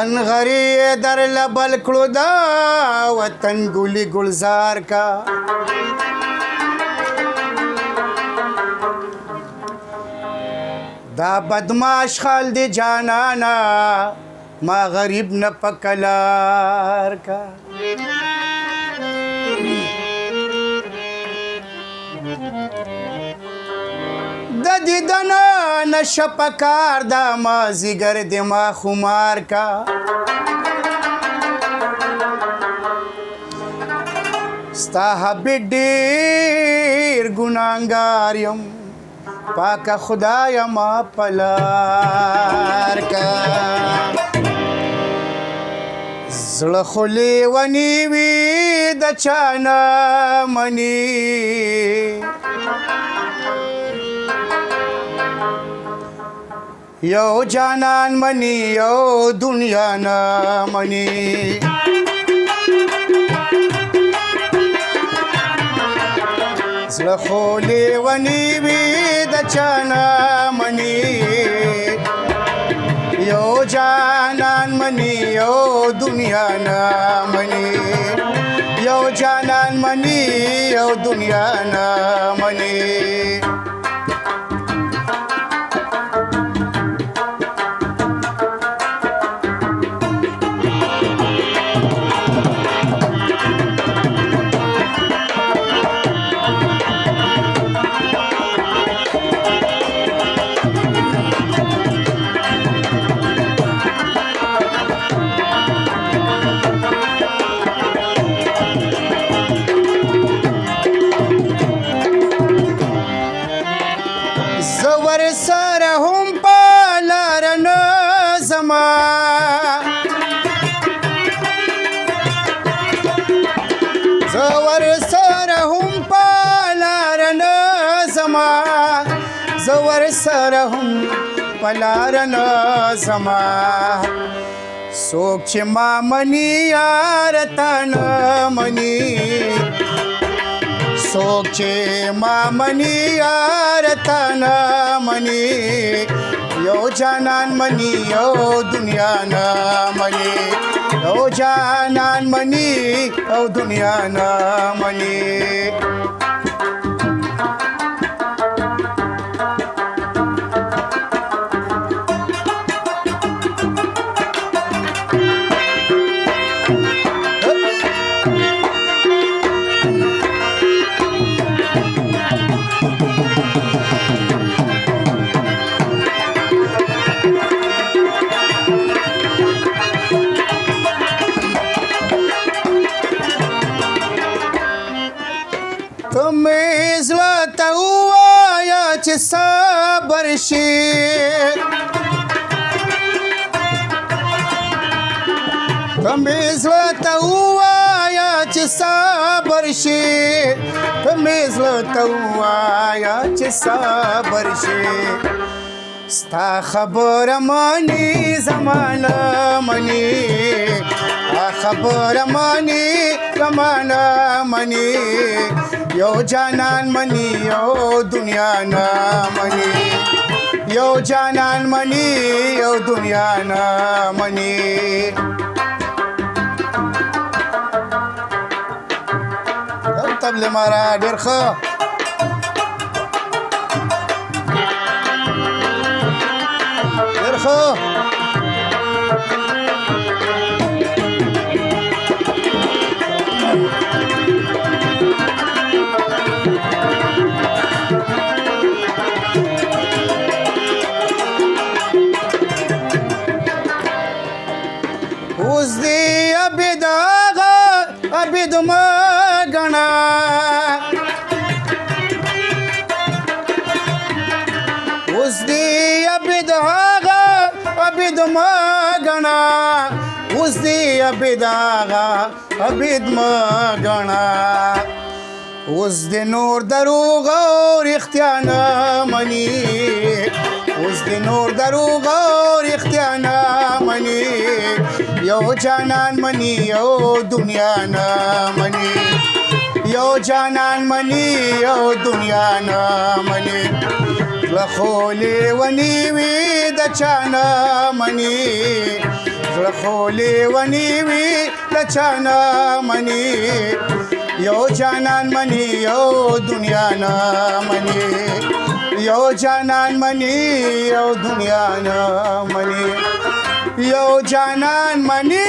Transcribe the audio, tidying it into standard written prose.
انغری در لبل کړو دا وطن ګلی ګلزار کا دا بدماش خال دی جانانا ما غریب نه پکلار کا د دیدنا نشپکار دا ما زیګر د ما خمار کا ستا حبیب ډیر ګناهګار یم پاکه خدایا ما پلار کا زړه خو لیونی وي د چا نه مني یو جانان منی یو دنیا نه منی زړه خو لیونی وي د چا نه مني یو جانان منی یو دنیا نه مني یو جانان منی یو دنیا نه مني زور سره هم پالار نه زما زور سره هم پالار نه زما زور سره هم پالار نه زما څوک چې ما مني یار تا نه مني څوک چې ما مني یار تا نه مني یو جانان مني یو دنیا نه مني یو جانان مني یو دنیا نه مني تمې زړه ته ووایه چې صبر شي تمې زړه ته ووایه چې صبر شي تمې زړه ته ووایه چې صبر شي ستا خبره مني زمانه مني خبره مني زمانه مني یو جانان منی یو دنیا نه منی یو جانان منی یو دنیا نه منی تبل مارا ډیر ښه ډیر ښه اوس دی عبید آغا عبید ما گنا اوس دی عبید آغا عبید ما گنا اوس دی عبید آغا عبید ما گنا اوس دی نور دروغ او رښتیا نه مني اوس دی نور دروغ او رښتیا نه مني یو جانان منی یو دنیا نه منی یو جانان منی یو دنیا نه منی لخو لیونی وي د چا نه مني زړه خو لیونی وي له چا نه مني یو جانان مني یو دنیا نه مني یو جانان مني یو دنیا نه مني یو جانان مني